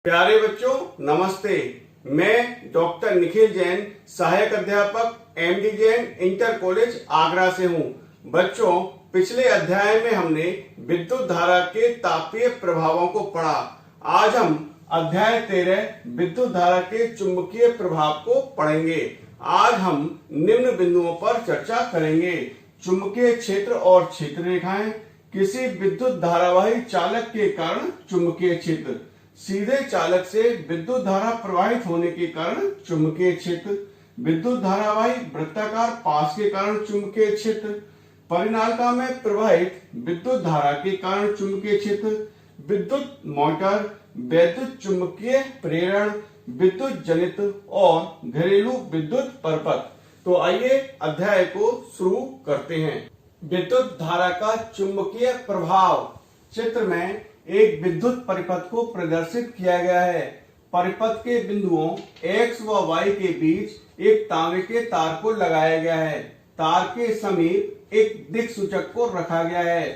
प्यारे बच्चों नमस्ते। मैं डॉक्टर निखिल जैन, सहायक अध्यापक MD Jain inter college Agra से हूँ। बच्चों, पिछले अध्याय में हमने विद्युत धारा के तापीय प्रभावों को पढ़ा। आज हम अध्याय 13 विद्युत धारा के चुंबकीय प्रभाव को पढ़ेंगे। आज हम निम्न बिंदुओं पर चर्चा करेंगे: चुंबकीय क्षेत्र और क्षेत्र रेखाएं, किसी विद्युत धारावाही चालक के कारण चुंबकीय क्षेत्र, सीधे चालक से विद्युत धारा प्रवाहित होने के कारण चुंबकीय क्षेत्र, विद्युत धारावाही वृत्ताकार पास के कारण चुंबकीय क्षेत्र, परिनालिका में प्रवाहित विद्युत धारा के कारण चुंबकीय क्षेत्र, विद्युत मोटर, वैद्युत चुंबकीय प्रेरण, विद्युत जनित और घरेलू विद्युत परपथ। तो आइए अध्याय को शुरू करते हैं। विद्युत धारा का चुंबकीय प्रभाव। चित्र में एक विद्युत परिपथ को प्रदर्शित किया गया है। परिपथ के बिंदुओं X व Y के बीच एक तांबे के तार को लगाया गया है। तार के समीप एक दिक्सूचक को रखा गया है।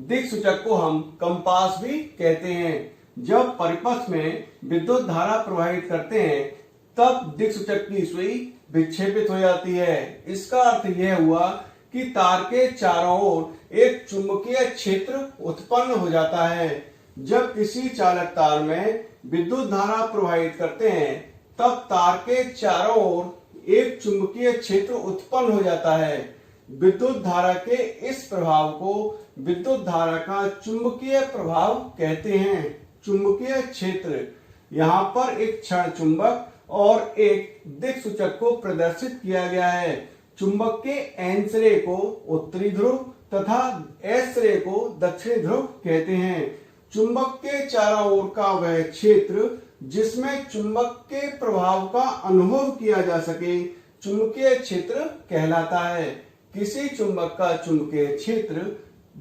दिक्सूचक को हम कंपास भी कहते हैं। जब परिपथ में विद्युत धारा प्रवाहित करते हैं तब दिक्सूचक की सुई विक्षेपित हो जाती है। इसका अर्थ यह हुआ कि तार के चारों ओर एक चुंबकीय क्षेत्र उत्पन्न हो जाता है। जब किसी चालक तार में विद्युत धारा प्रवाहित करते हैं तब तार के चारों ओर एक चुंबकीय क्षेत्र उत्पन्न हो जाता है। विद्युत धारा के इस प्रभाव को विद्युत धारा का चुंबकीय प्रभाव कहते हैं। चुंबकीय क्षेत्र। यहाँ पर एक क्षण चुंबक और एक दिक्सूचक को प्रदर्शित किया गया है। चुंबक के एन सिरे को उत्तरी ध्रुव तथा एस सिरे को दक्षिणी ध्रुव कहते हैं। चुंबक के चारों ओर का वह क्षेत्र जिसमें चुंबक के प्रभाव का अनुभव किया जा सके चुंबकीय क्षेत्र कहलाता है। किसी चुंबक का चुंबकीय क्षेत्र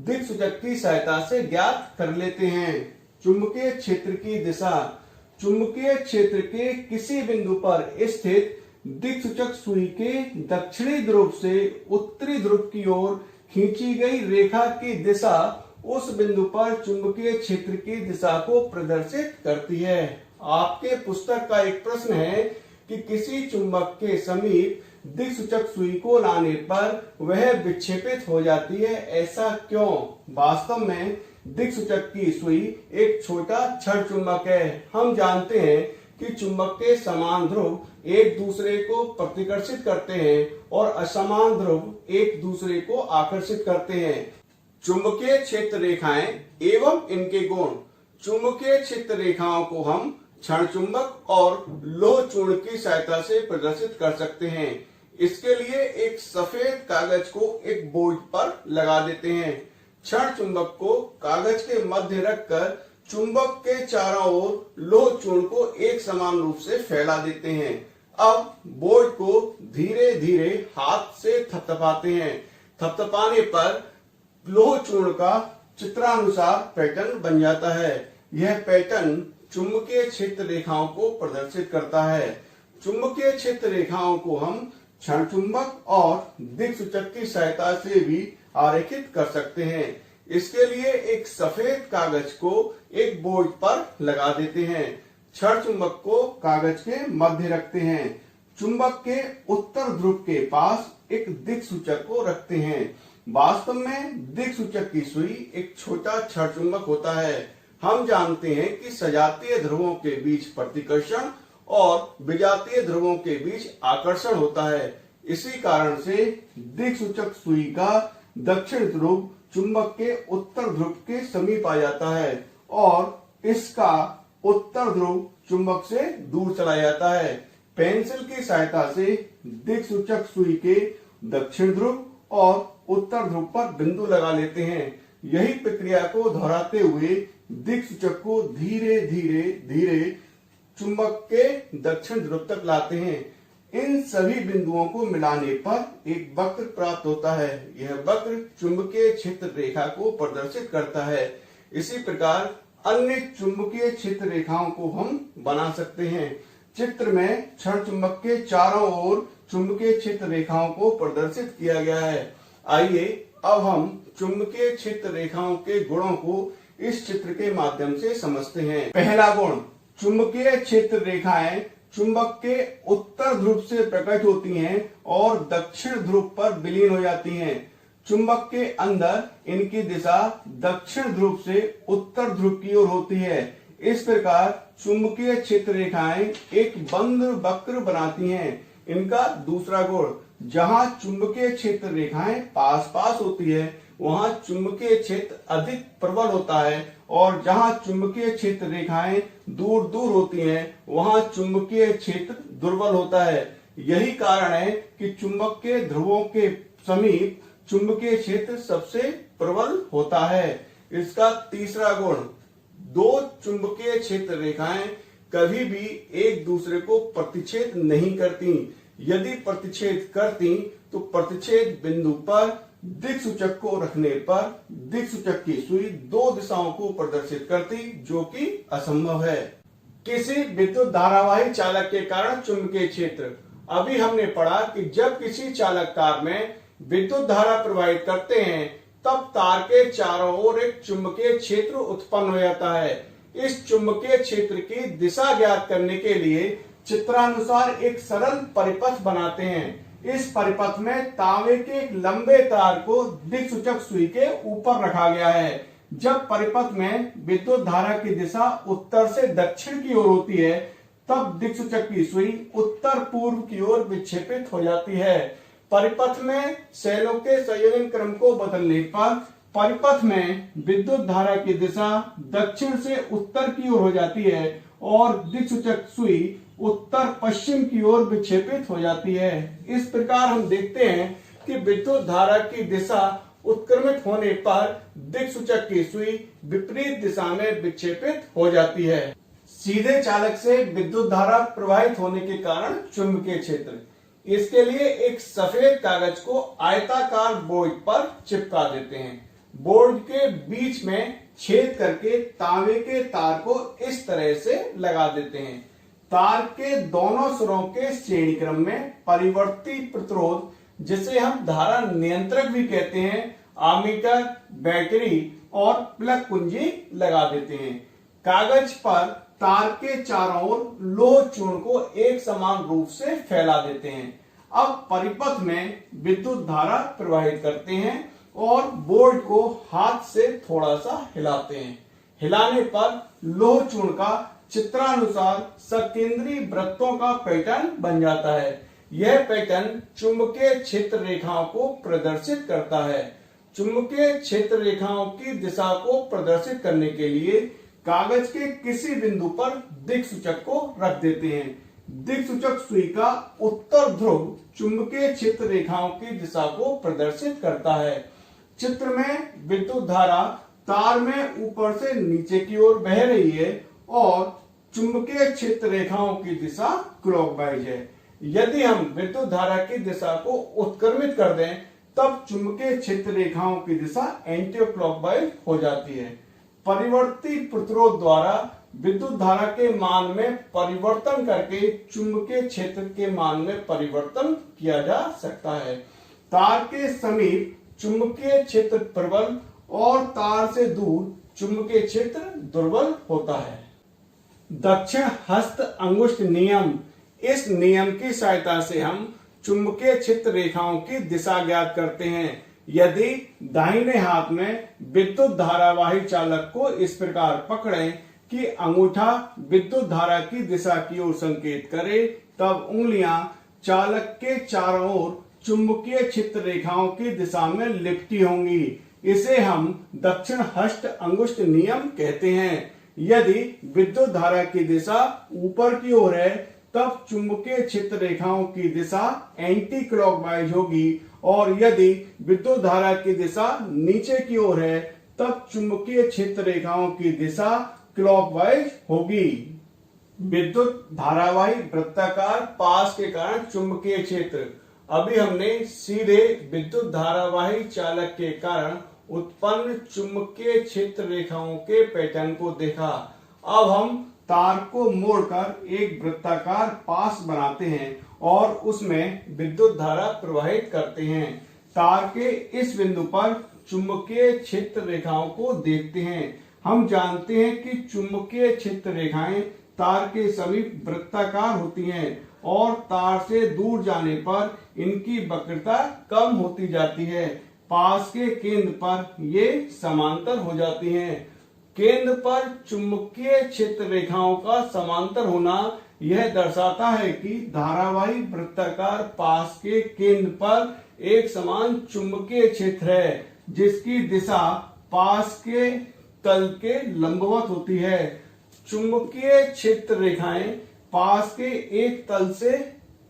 दिक्सूचक की सहायता से ज्ञात कर लेते हैं। चुंबकीय क्षेत्र की दिशा। चुंबकीय क्षेत्र के किसी बिंदु पर स्थित दिक्सूचक सुई के दक्षिणी ध्रुव से उत्तरी ध्रुव की ओर खींची गई रेखा की दिशा उस बिंदु पर चुंबकीय क्षेत्र की दिशा को प्रदर्शित करती है। आपके पुस्तक का एक प्रश्न है कि किसी चुंबक के समीप दिक्सूचक सुई को लाने पर वह विक्षेपित हो जाती है, ऐसा क्यों? वास्तव में दिक्सूचक की सुई एक छोटा छड़ चुंबक है। हम जानते हैं कि चुंबक के समान ध्रुव एक दूसरे को प्रतिकर्षित करते हैं और असमान ध्रुव एक दूसरे को आकर्षित करते हैं। चुंबकीय क्षेत्र रेखाएं एवं इनके गुण। चुंबकीय क्षेत्र रेखाओं को हम क्षण चुंबक और लोह चूर्ण की सहायता से प्रदर्शित कर सकते हैं। इसके लिए एक सफेद कागज को एक बोर्ड पर लगा देते हैं। क्षण चुंबक को कागज के मध्य रखकर चुंबक के चारों ओर लोह चूर्ण को एक समान रूप से फैला देते हैं। अब बोर्ड को धीरे धीरे हाथ से थपथपाते हैं। थपथपाने पर लोह चूर्ण का चित्रानुसार पैटर्न बन जाता है। यह पैटर्न चुंबकीय क्षेत्र रेखाओं को प्रदर्शित करता है। चुंबकीय क्षेत्र रेखाओं को हम क्षण चुंबक और दिक्सूचक की सहायता से भी आरेखित कर सकते हैं। इसके लिए एक सफेद कागज को एक बोर्ड पर लगा देते हैं। क्षण चुंबक को कागज के मध्य रखते हैं। चुंबक के उत्तर ध्रुव के पास एक दिक्सूचक को रखते हैं। वास्तव में दिक्सूचक की सुई एक छोटा क्षण चुंबक होता है। हम जानते हैं कि सजातीय ध्रुवों के बीच प्रतिकर्षण और विजातीय ध्रुवों के बीच आकर्षण होता है। इसी कारण से दिक्सूचक सुई का दक्षिण ध्रुव चुंबक के उत्तर ध्रुव के समीप आ जाता है और इसका उत्तर ध्रुव चुंबक से दूर चला जाता है। पेंसिल की सहायता से दिक्सूचक सुई के दक्षिण ध्रुव और उत्तर ध्रुव पर बिंदु लगा लेते हैं। यही प्रक्रिया को दोहराते हुए दिक्सूचक को धीरे धीरे धीरे चुंबक के दक्षिण ध्रुव तक लाते हैं। इन सभी बिंदुओं को मिलाने पर एक वक्र प्राप्त होता है। यह वक्र चुंबकीय क्षेत्र रेखा को प्रदर्शित करता है। इसी प्रकार अन्य चुंबकीय क्षेत्र रेखाओं को हम बना सकते हैं। चित्र में क्षण चुंबक के चारों ओर चुंबकीय क्षेत्र रेखाओं को प्रदर्शित किया गया है। आइए अब हम चुंबकीय क्षेत्र रेखाओं के गुणों को इस चित्र के माध्यम से समझते हैं। पहला गुण, चुंबकीय क्षेत्र रेखाएं चुंबक के उत्तर ध्रुव से प्रकट होती हैं और दक्षिण ध्रुव पर विलीन हो जाती हैं। चुंबक के अंदर इनकी दिशा दक्षिण ध्रुव से उत्तर ध्रुव की ओर होती है। इस प्रकार चुंबकीय क्षेत्र रेखाएं एक बंद वक्र बनाती हैं। इनका दूसरा गुण, जहां चुंबकीय क्षेत्र रेखाएं पास पास होती है वहां चुंबकीय क्षेत्र अधिक प्रबल होता है, और जहां चुंबकीय क्षेत्र रेखाएं दूर दूर होती हैं वहां चुंबकीय क्षेत्र दुर्बल होता है। यही कारण है कि चुंबक के ध्रुवों के समीप चुंबकीय क्षेत्र सबसे प्रबल होता है। इसका तीसरा गुण, दो चुंबकीय क्षेत्र रेखाएं कभी भी एक दूसरे को प्रतिच्छेद नहीं करती। यदि प्रतिच्छेद करती तो प्रतिच्छेद बिंदु पर दिक्सूचक को रखने पर दिक्सूचक की सुई दो दिशाओं को प्रदर्शित करती, जो कि असंभव है। किसी विद्युत धारावाही चालक के कारण चुंबकीय क्षेत्र। अभी हमने पढ़ा कि जब किसी चालक तार में विद्युत धारा प्रवाहित करते हैं तब तार के चारों ओर एक चुंबकीय क्षेत्र उत्पन्न हो जाता है। इस चुंबकीय क्षेत्र की दिशा ज्ञात करने के लिए चित्रानुसार एक सरल परिपथ बनाते हैं। इस परिपथ में तांबे के एक लंबे तार को दिक्सूचक सुई के ऊपर रखा गया है। जब परिपथ में विद्युत धारा की दिशा उत्तर से दक्षिण की ओर होती है तब दिक्सूचक की सुई उत्तर पूर्व की ओर विक्षेपित हो जाती है। परिपथ में सेलों के संयोजन क्रम को बदलने पर परिपथ में विद्युत धारा की दिशा दक्षिण से उत्तर की ओर हो जाती है और दिक्सूचक सुई उत्तर पश्चिम की ओर विक्षेपित हो जाती है। इस प्रकार हम देखते हैं कि विद्युत धारा की दिशा उत्क्रमित होने पर दिक्सूचक की सुई विपरीत दिशा में विक्षेपित हो जाती है। सीधे चालक से विद्युत धारा प्रवाहित होने के कारण चुंबकीय क्षेत्र। इसके लिए एक सफेद कागज को आयताकार बोर्ड पर चिपका देते हैं। बोर्ड के बीच में छेद करके तांबे के तार को इस तरह से लगा देते हैं। तार के दोनों सिरों के श्रेणी क्रम में परिवर्ती प्रतिरोध, जिसे हम धारा नियंत्रक भी कहते हैं, आमीटर, बैटरी और प्लग कुंजी लगा देते हैं। कागज पर तार के चारों ओर लोह चूर्ण को एक समान रूप से फैला देते हैं। अब परिपथ में विद्युत धारा प्रवाहित करते हैं और बोर्ड को हाथ से थोड़ा सा हिलाते हैं। हिलाने पर लोह चूर्ण का चित्रानुसार सकेंद्री वृत्तों का पैटर्न बन जाता है। यह पैटर्न चुंबकीय क्षेत्र रेखाओं को प्रदर्शित करता है। चुंबकीय क्षेत्र रेखाओं की दिशा को प्रदर्शित करने के लिए कागज के किसी बिंदु पर दिक्सूचक को रख देते हैं। दिक्सूचक सुई का उत्तर ध्रुव चुंबकीय क्षेत्र रेखाओं की दिशा को प्रदर्शित करता है। चित्र में विद्युत धारा तार में ऊपर से नीचे की ओर बह रही है और चुंबकीय क्षेत्र रेखाओं की दिशा क्लॉकवाइज है। यदि हम विद्युत धारा की दिशा को उत्क्रमित कर दें तब चुंबकीय क्षेत्र रेखाओं की दिशा एंटी क्लॉकवाइज हो जाती है। परिवर्ती प्रतिरोध द्वारा विद्युत धारा के मान में परिवर्तन करके चुंबकीय क्षेत्र के मान में परिवर्तन किया जा सकता है। तार के समीप चुंबकीय क्षेत्र प्रबल और तार से दूर चुंबकीय क्षेत्र दुर्बल होता है। दक्षिण हस्त अंगुष्ठ नियम। इस नियम की सहायता से हम चुंबकीय क्षेत्र रेखाओं की दिशा ज्ञात करते हैं। यदि दाहिने हाथ में विद्युत धारावाही चालक को इस प्रकार पकड़ें कि अंगूठा विद्युत धारा की दिशा की ओर संकेत करे, तब उंगलियां चालक के चारों ओर चुंबकीय क्षेत्र रेखाओं की दिशा में लिपटी होंगी। इसे हम दक्षिण हस्त अंगुष्ठ नियम कहते हैं। यदि विद्युत धारा की दिशा ऊपर की ओर है तब चुंबकीय क्षेत्र रेखाओं की दिशा एंटी क्लॉकवाइज होगी, और यदि विद्युत धारा की दिशा नीचे की ओर है तब चुंबकीय क्षेत्र रेखाओं की दिशा क्लॉकवाइज होगी। विद्युत धारावाही वृत्ताकार पास के कारण चुंबकीय क्षेत्र। अभी हमने सीधे विद्युत धारावाही चालक के कारण उत्पन्न चुंबकीय क्षेत्र रेखाओं के पैटर्न को देखा। अब हम तार को मोड़कर एक वृत्ताकार पास बनाते हैं और उसमें विद्युत धारा प्रवाहित करते हैं। तार के इस बिंदु पर चुंबकीय क्षेत्र रेखाओं को देखते हैं। हम जानते हैं कि चुंबकीय क्षेत्र रेखाएं तार के समीप वृत्ताकार होती हैं और तार से दूर जाने पर इनकी वक्रता कम होती जाती है। पास के केंद्र पर ये समांतर हो जाती हैं। केंद्र पर चुंबकीय क्षेत्र रेखाओं का समांतर होना यह दर्शाता है कि धारावाही वृत्ताकार पास के केंद्र पर एक समान चुंबकीय क्षेत्र है जिसकी दिशा पास के तल के लंबवत होती है। चुंबकीय क्षेत्र रेखाएं पास के एक तल से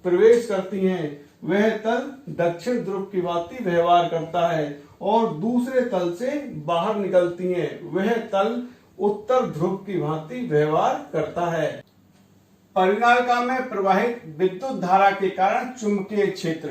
प्रवेश करती हैं। वह तल दक्षिण ध्रुव की भांति व्यवहार करता है और दूसरे तल से बाहर निकलती हैं। वह तल उत्तर ध्रुव की भांति व्यवहार करता है। परिनालिका में प्रवाहित विद्युत धारा के कारण चुंबकीय क्षेत्र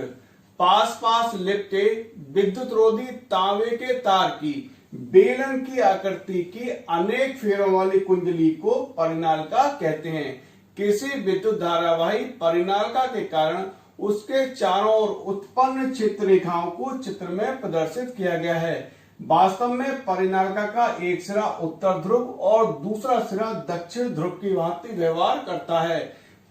पास पास लिपटे विद्युत रोधी तांबे के तार की बेलन की आकृति की अनेक फेरों वाली कुंडली को परिनालिका कहते हैं। किसी विद्युत धारावाही परिनालिका के कारण उसके चारों ओर उत्पन्न क्षेत्र रेखाओं को चित्र में प्रदर्शित किया गया है। वास्तव में परिनालिका का एक सिरा उत्तर ध्रुव और दूसरा सिरा दक्षिण ध्रुव की भांति व्यवहार करता है।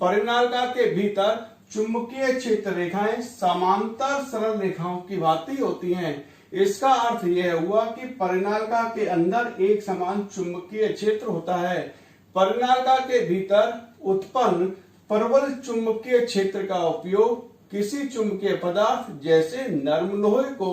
परिनालिका के भीतर चुंबकीय क्षेत्र रेखाएं समांतर सरल रेखाओं की भांति होती हैं। इसका अर्थ यह हुआ कि परिनालिका के अंदर एक समान चुंबकीय क्षेत्र होता है। परिनालिका के भीतर उत्पन्न प्रबल चुंबकीय क्षेत्र का उपयोग किसी चुंबकीय पदार्थ जैसे नरम लोहे को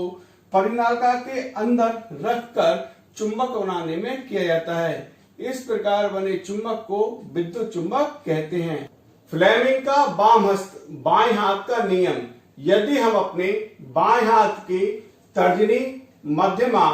परिनालिका के अंदर रखकर चुंबक बनाने में किया जाता है। इस प्रकार बने चुंबक को विद्युत चुंबक कहते हैं। फ्लेमिंग का बाम हस्त बाएं हाथ का नियम। यदि हम अपने बाएं हाथ की तर्जनी, मध्यमा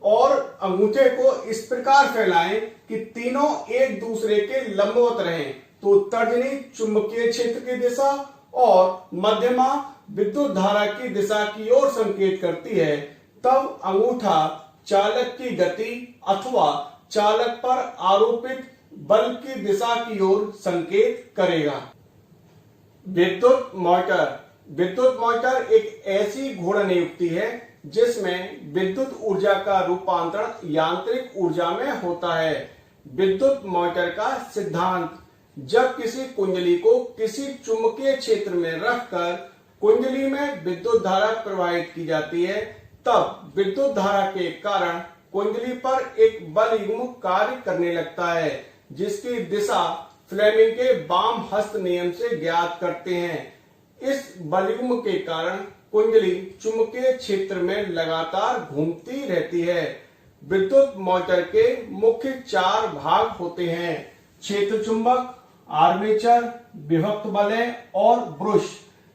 और अंगूठे को इस प्रकार फैलाएं कि तीनों एक दूसरे के लंबवत रहें, तो तर्जनी चुंबकीय क्षेत्र की दिशा और मध्यमा विद्युत धारा की दिशा की ओर संकेत करती है। तब अंगूठा चालक की गति अथवा चालक पर आरोपित बल की दिशा की ओर संकेत करेगा। विद्युत मोटर एक ऐसी घूर्णन युक्ति है जिसमें विद्युत ऊर्जा का रूपांतरण यांत्रिक ऊर्जा में होता है। विद्युत मोटर का सिद्धांत: जब किसी कुंडली को किसी चुंबकीय क्षेत्र में रखकर कुंडली में विद्युत धारा प्रवाहित की जाती है, तब विद्युत धारा के कारण कुंडली पर एक बल युग्म कार्य करने लगता है जिसकी दिशा फ्लेमिंग के बाम हस्त नियम से ज्ञात करते हैं। इस बल युग्म के कारण कुंडली चुंबकीय क्षेत्र में लगातार घूमती रहती है। विद्युत मोटर के मुख्य चार भाग होते हैं: क्षेत्र चुंबक, आर्मेचर, विभक्त वलय और ब्रश।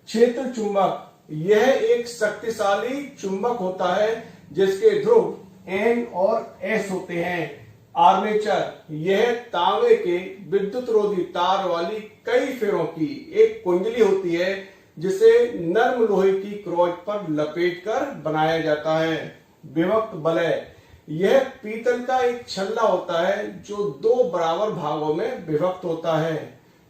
क्षेत्र चुंबक यह एक शक्तिशाली चुंबक होता है जिसके ध्रुव N और S होते हैं। आर्मेचर यह तांबे के विद्युत रोधी तार वाली कई फेरों की एक कुंडली होती है जिसे नरम लोहे की क्रोच पर लपेटकर बनाया जाता है। विभक्त वलय यह पीतल का एक छल्ला होता है जो दो बराबर भागों में विभक्त होता है।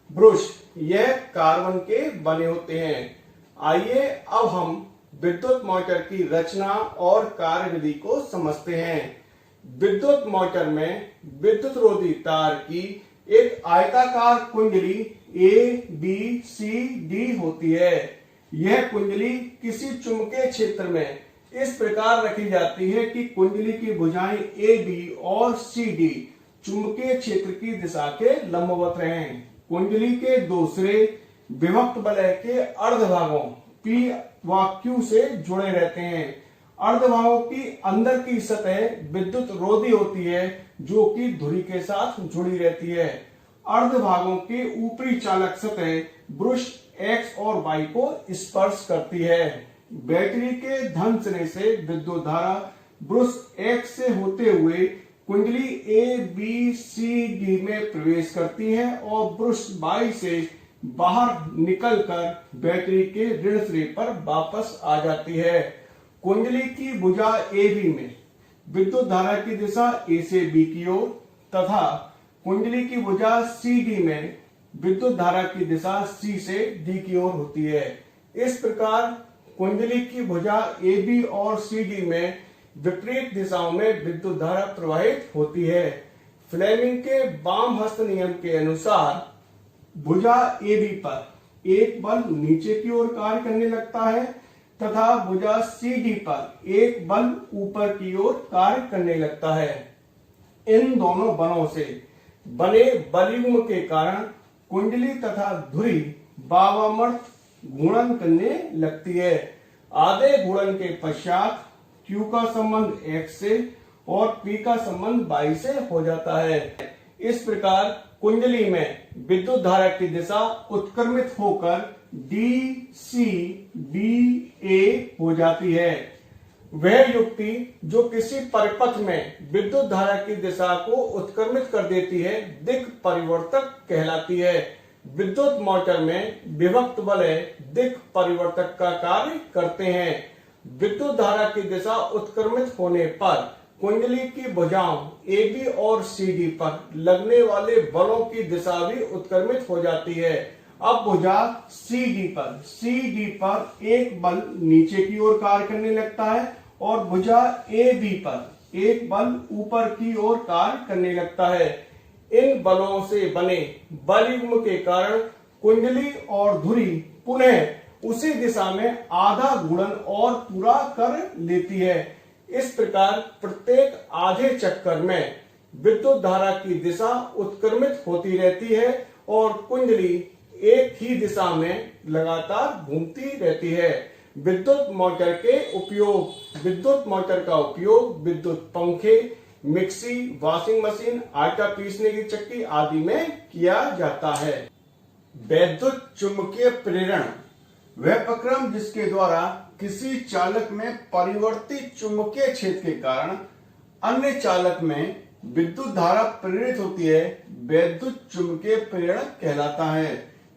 ब्रश यह कार्बन के बने होते हैं। आइए अब हम विद्युत मोटर की रचना और कार्यविधि को समझते हैं। विद्युत मोटर में विद्युत रोधी तार की एक आयताकार कुंडली A, B, C, D होती है। यह कुंडली किसी चुंबकीय क्षेत्र में इस प्रकार रखी जाती है कि कुंडली की भुजाएं A, B और C, D चुंबकीय क्षेत्र की दिशा के लंबवत रहें। कुंडली के दो सिरे विभक्त वलय के अर्धभागों P व Q से जुड़े रहते हैं। अर्धभागों की अंदर की सतह विद्युत रोधी होती है जो कि धुरी के साथ जुड़ी रहती है। अर्धभागों की ऊपरी चालक सतह ब्रश X और Y को स्पर्श करती है। बैटरी के धन सिरे से विद्युत धारा ब्रश X से होते हुए कुंडली A, B, C, D में प्रवेश करती है और ब्रश Y से बाहर निकलकर बैटरी के ऋण सिरे पर वापस आ जाती है। कुंडली की भुजा AB में विद्युत धारा की दिशा A से B की ओर तथा कुंडली की भुजा CD में विद्युत धारा की दिशा C से D की ओर होती है। इस प्रकार कुंडली की भुजा AB और CD में विपरीत दिशाओं में विद्युत धारा प्रवाहित होती है। फ्लेमिंग के वाम हस्त नियम के अनुसार भुजा AB पर एक बल नीचे की ओर कार्य करने लगता है तथा भुजा CD पर एक बल ऊपर की ओर कार्य करने लगता है। इन दोनों बलों से बने बलयुग्म के कारण कुंडली तथा धुरी वामावर्त घूर्णन करने लगती है। आधे घूर्णन के पश्चात Q का संबंध X से और P का संबंध Y से हो जाता है। इस प्रकार कुंडली में विद्युत धारा की दिशा उत्क्रमित होकर DCBA हो जाती है। वह युक्ति जो किसी परिपथ में विद्युत धारा की दिशा को उत्क्रमित कर देती है दिक् परिवर्तक कहलाती है। विद्युत मोटर में विभक्त बल दिक् परिवर्तक का कार्य करते हैं। विद्युत धारा की दिशा उत्क्रमित होने पर कुंडली की भुजाओं AB और CD पर लगने वाले बलों की दिशा भी उत्क्रमित हो जाती है। अब भुजा CD पर एक बल नीचे की ओर कार्य करने लगता है और भुजा AB पर एक बल ऊपर की ओर कार्य करने लगता है। इन बलों से बने बलयुग्म के कारण कुंडली और धुरी पुनः उसी दिशा में आधा घूर्णन और पूरा कर लेती है। इस प्रकार प्रत्येक आधे चक्कर में विद्युत धारा की दिशा उत्क्रमित होती रहती है और कुंडली एक ही दिशा में लगातार घूमती रहती है। विद्युत मोटर का उपयोग विद्युत पंखे, मिक्सी, वॉशिंग मशीन, आटा पीसने की चक्की आदि में किया जाता है। वैद्युत चुंबकीय प्रेरण वह प्रक्रम जिसके द्वारा किसी चालक में परिवर्तित चुंबकीय क्षेत्र के कारण अन्य चालक में विद्युत धारा प्रेरित होती है, वैद्युत चुंबकीय प्रेरण कहलाता है।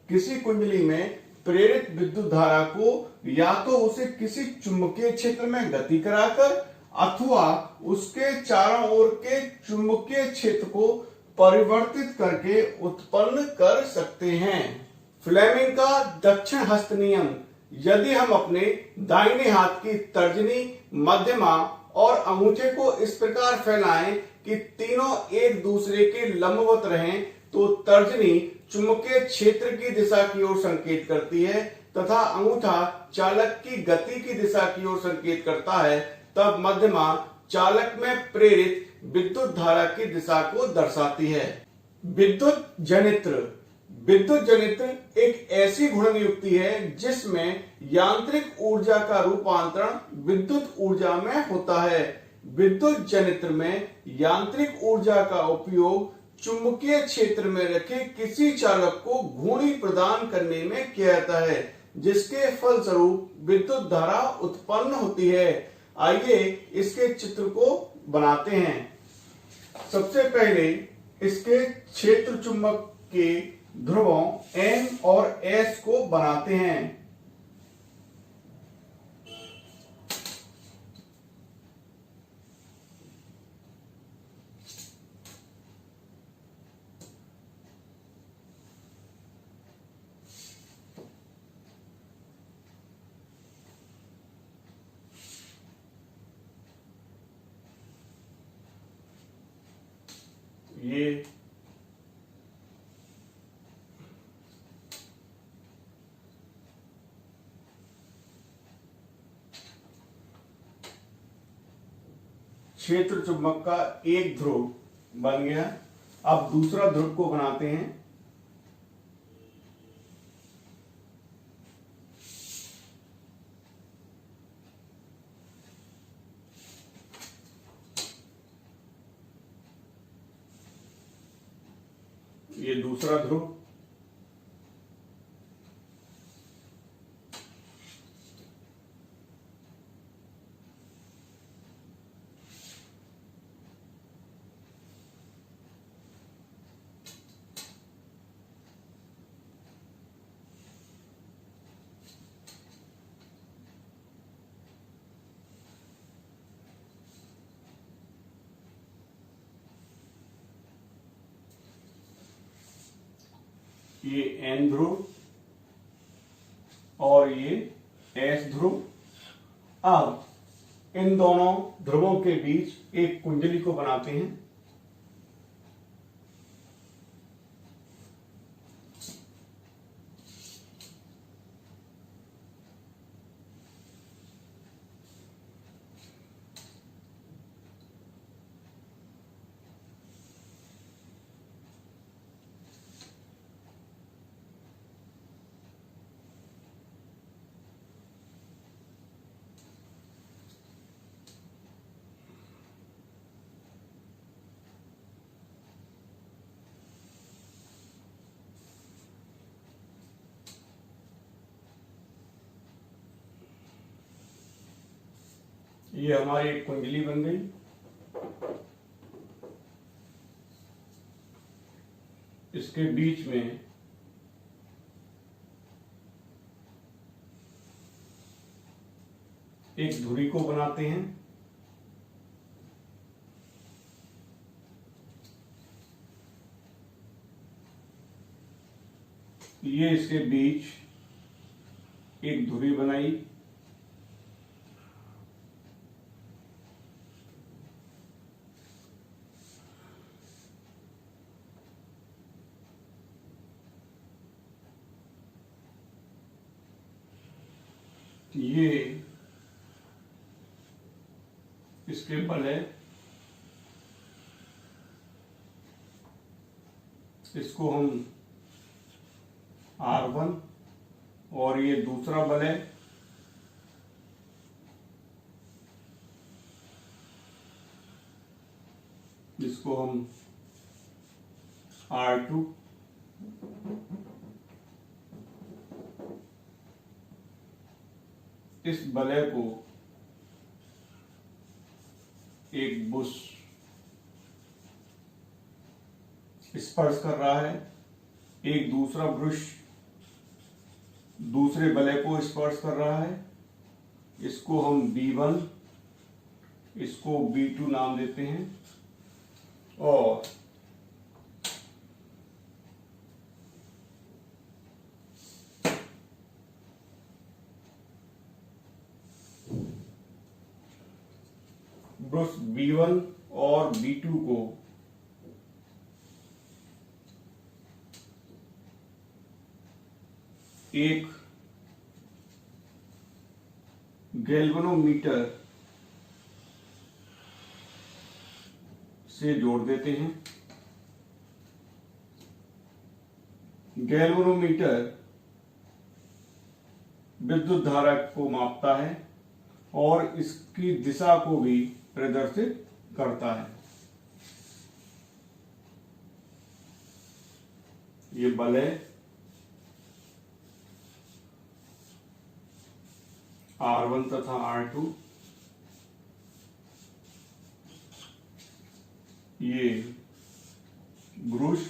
किसी कुंडली में प्रेरित विद्युत धारा को या तो उसे किसी चुंबकीय क्षेत्र में गति कराकर अथवा उसके चारों ओर के चुंबकीय क्षेत्र को परिवर्तित करके उत्पन्न कर सकते हैं। फ्लेमिंग का दक्षिण हस्त नियम। यदि हम अपने दाहिने हाथ की तर्जनी, मध्यमा और अंगूठे को इस प्रकार फैलाएं कि तीनों एक दूसरे के लंबवत रहें तो तर्जनी चुंबकीय क्षेत्र की दिशा की ओर संकेत करती है तथा अंगूठा चालक की गति की दिशा की ओर संकेत करता है, तब मध्यमा चालक में प्रेरित विद्युत धारा की दिशा को दर्शाती है। विद्युत जनित्र एक ऐसी घूर्णन युक्ति है जिसमें यांत्रिक ऊर्जा का रूपांतरण विद्युत ऊर्जा में होता है। विद्युत जनित्र में यांत्रिक ऊर्जा का उपयोग चुंबकीय क्षेत्र में रखे किसी चालक को घूर्णी प्रदान करने में किया जाता है, जिसके फलस्वरूप विद्युत धारा उत्पन्न होती है। आइए इसके चित्र को बनाते हैं। सबसे पहले इसके क्षेत्र चुंबक के ध्रुवों N और S को बनाते हैं। ये क्षेत्र चुंबक का एक ध्रुव बन गया। अब दूसरा ध्रुव को बनाते हैं। ये दूसरा ध्रुव, ये N ध्रुव और ये S ध्रुव। अब इन दोनों ध्रुवों के बीच एक कुंडली को बनाते हैं। ये हमारी एक कुंडली बन गई। इसके बीच में एक धुरी को बनाते हैं। ये इसके बीच एक धुरी बनाई। ये इसके बल है। इसको हम R1 और ये दूसरा बल है। जिसको हम R2 इस बलय को एक बुश स्पर्श कर रहा है। एक दूसरा ब्रुश दूसरे बलय को स्पर्श कर रहा है। इसको हम B1, इसको B2 नाम देते हैं। और ब्रुश B1 और B2 को एक गैल्वेनोमीटर से जोड़ देते हैं। गैल्वेनोमीटर विद्युत धारा को मापता है और इसकी दिशा को भी प्रदर्शित करता है। ये बल है R1 तथा R2। ये ब्रुश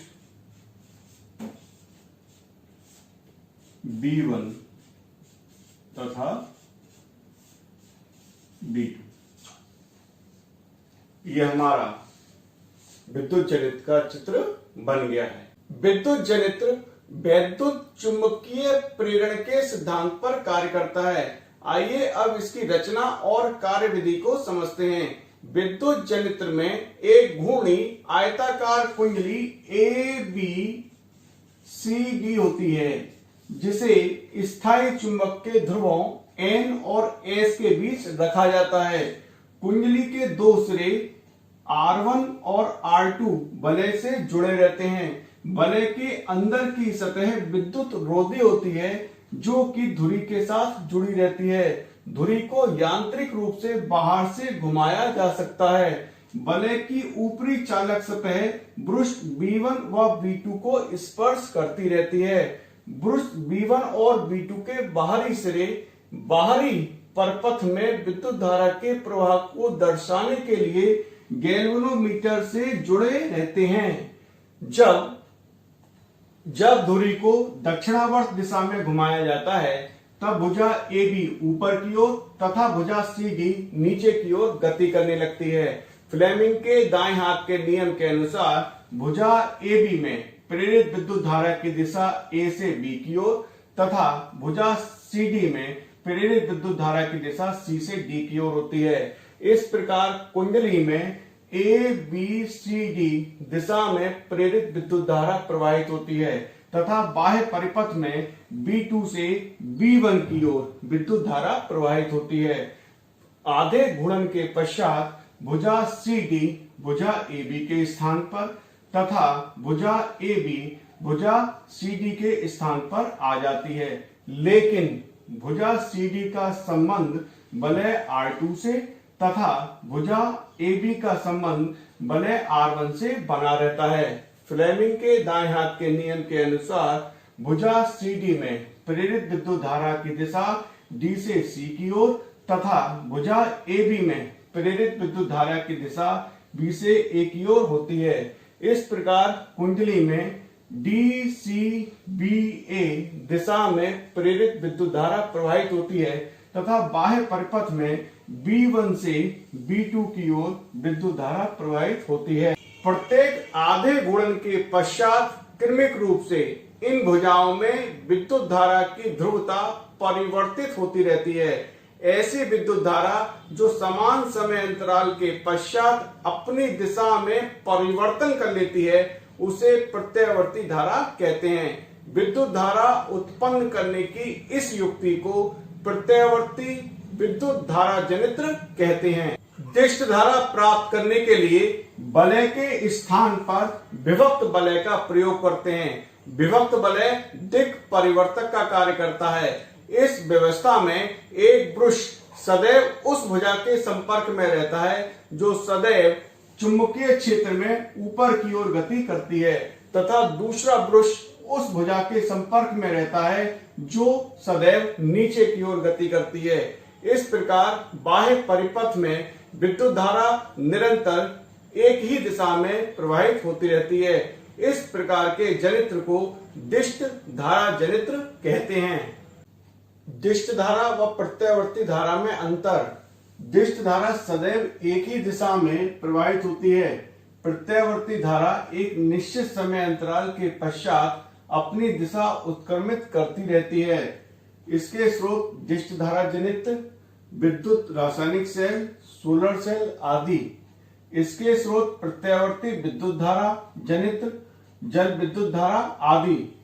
B1 तथा B2। ये हमारा विद्युत जनित्र का चित्र बन गया है। विद्युत जनित्र वैद्युत चुंबकीय प्रेरण के सिद्धांत पर कार्य करता है। आइए अब इसकी रचना और कार्यविधि को समझते हैं। विद्युत जनित्र में एक घूर्णी आयताकार कुंडली ABCD होती है, जिसे स्थायी चुंबक के ध्रुवों N और S के बीच रखा जाता है। कुंडली के दो सिरे R1 और R2 बलय से जुड़े रहते हैं। बलय के अंदर की सतह विद्युत रोधी होती है, जो कि धुरी के साथ जुड़ी रहती है। धुरी को यांत्रिक रूप से बाहर से घुमाया जा सकता है। बलय की ऊपरी चालक सतह ब्रुश B1 व B2 को स्पर्श करती रहती है। ब्रुश B1 और B2 के बाहरी सिरे बाहरी परपथ में विद्युत धारा के प्रवाह को दर्शाने के लिए गैल्वेनोमीटर से जुड़े रहते हैं। जब धुरी को दक्षिणावर्त दिशा में घुमाया जाता है, तब भुजा AB ऊपर की ओर तथा भुजा CD नीचे की ओर गति करने लगती है। फ्लेमिंग के दाएं हाथ के नियम के अनुसार भुजा AB में प्रेरित विद्युत धारा की दिशा A से B की ओर तथा भुजा CD में प्रेरित विद्युत धारा की दिशा C से D की ओर होती है। इस प्रकार कुंडली में ABCD दिशा में प्रेरित विद्युत धारा प्रवाहित होती है तथा बाह्य परिपथ में B2 से B1 की ओर विद्युत धारा प्रवाहित होती है। आधे घूर्णन के पश्चात भुजा CD भुजा AB के स्थान पर तथा भुजा AB भुजा CD के स्थान पर आ जाती है, लेकिन भुजा CD का संबंध बलय R2 से तथा भुजा AB का संबंध बलय R1 से बना रहता है। फ्लेमिंग के दाएं हाथ के नियम के अनुसार भुजा CD में प्रेरित विद्युत धारा की दिशा D से C की ओर तथा भुजा AB में प्रेरित विद्युत धारा की दिशा B से A की ओर होती है। इस प्रकार कुंडली में DCBA दिशा में प्रेरित विद्युत धारा प्रवाहित होती है तथा बाह्य परिपथ में B1 से B2 की ओर विद्युत धारा प्रवाहित होती है। प्रत्येक आधे गुणन के पश्चात क्रमिक रूप से इन भुजाओं में विद्युत धारा की ध्रुवता परिवर्तित होती रहती है। ऐसी विद्युत धारा जो समान समय अंतराल के पश्चात अपनी दिशा में परिवर्तन कर लेती है उसे प्रत्यावर्ती धारा कहते हैं। विद्युत धारा उत्पन्न करने की इस युक्ति को प्रत्यावर्ती विद्युत धारा जनित्र कहते हैं। दिष्ट धारा प्राप्त करने के लिए वलय के स्थान पर विभक्त वलय का प्रयोग करते हैं। विभक्त वलय दिक् परिवर्तक का कार्य करता है। इस व्यवस्था में एक ब्रुश सदैव उस भुजा के संपर्क में रहता है जो सदैव चुंबकीय क्षेत्र में ऊपर की ओर गति करती है तथा दूसरा ब्रुश उस भुजा के संपर्क में रहता है जो सदैव नीचे की ओर गति करती है। इस प्रकार बाह्य परिपथ में विद्युत धारा निरंतर एक ही दिशा में प्रवाहित होती रहती है। इस प्रकार के जनित्र को दिष्ट धारा जनित्र कहते हैं। दिष्ट धारा व प्रत्यावर्ती धारा में अंतर। दिष्ट धारा सदैव एक ही दिशा में प्रवाहित होती है। प्रत्यावर्ती धारा एक निश्चित समय अंतराल के पश्चात अपनी दिशा उत्क्रमित करती रहती है। इसके स्रोत दिष्ट धारा जनित विद्युत रासायनिक सेल, सोलर सेल आदि। इसके स्रोत प्रत्यावर्ती विद्युत धारा जनित जल विद्युत धारा आदि।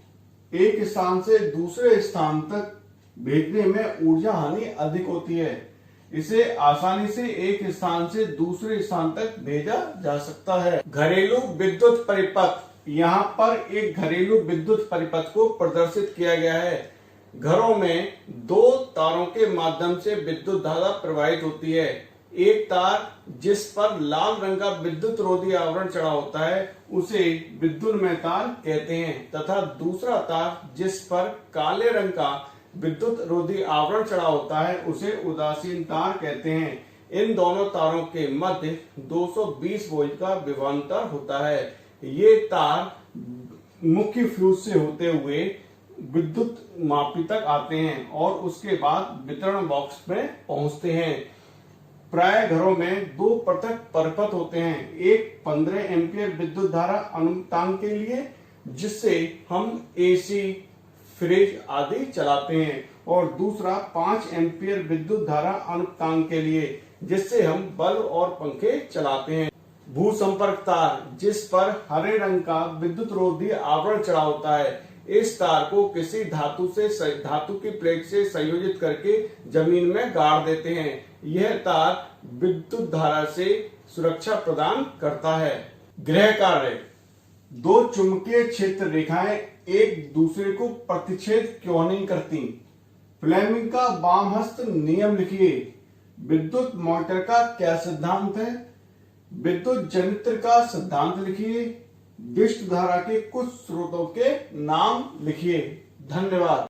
एक स्थान से दूसरे स्थान तक भेजने में ऊर्जा हानि अधिक होती है। इसे आसानी से एक स्थान से दूसरे स्थान तक भेजा जा सकता है। घरेलू विद्युत परिपथ। यहाँ पर एक घरेलू विद्युत परिपथ को प्रदर्शित किया गया है। घरों में दो तारों के माध्यम से विद्युत धारा प्रवाहित होती है। एक तार जिस पर लाल रंग का विद्युत रोधी आवरण चढ़ा होता है उसे विद्युन्मय तार कहते हैं तथा दूसरा तार जिस पर काले रंग का विद्युत रोधी आवरण चढ़ा होता है उसे उदासीन तार कहते हैं। इन दोनों तारों के मध्य 220 वोल्ट का विभवांतर होता है। ये तार मुख्य फ्यूज से होते हुए विद्युत मापी तक आते हैं और उसके बाद वितरण बॉक्स में पहुंचते हैं। प्राय घरों में दो पृथक परिपथ होते हैं। एक 15 एम्पियर विद्युत धारा अनुपातांक के लिए जिससे हम एसी, फ्रिज आदि चलाते हैं और दूसरा 5 एम्पियर विद्युत धारा अनुपातांक के लिए जिससे हम बल्ब और पंखे चलाते हैं। भू संपर्क तार जिस पर हरे रंग का विद्युत रोधी आवरण चढ़ा होता है, इस तार को किसी धातु की प्लेट से संयोजित करके जमीन में गाड़ देते हैं। यह तार विद्युत धारा से सुरक्षा प्रदान करता है। गृह कार्य। दो चुंबकीय क्षेत्र रेखाएं एक दूसरे को प्रतिच्छेद क्यों नहीं करती? फ्लेमिंग का वामहस्त नियम लिखिए। विद्युत मोटर का क्या सिद्धांत है? विद्युत जनित्र का सिद्धांत लिखिए। दिष्ट धारा के कुछ स्रोतों के नाम लिखिए। धन्यवाद।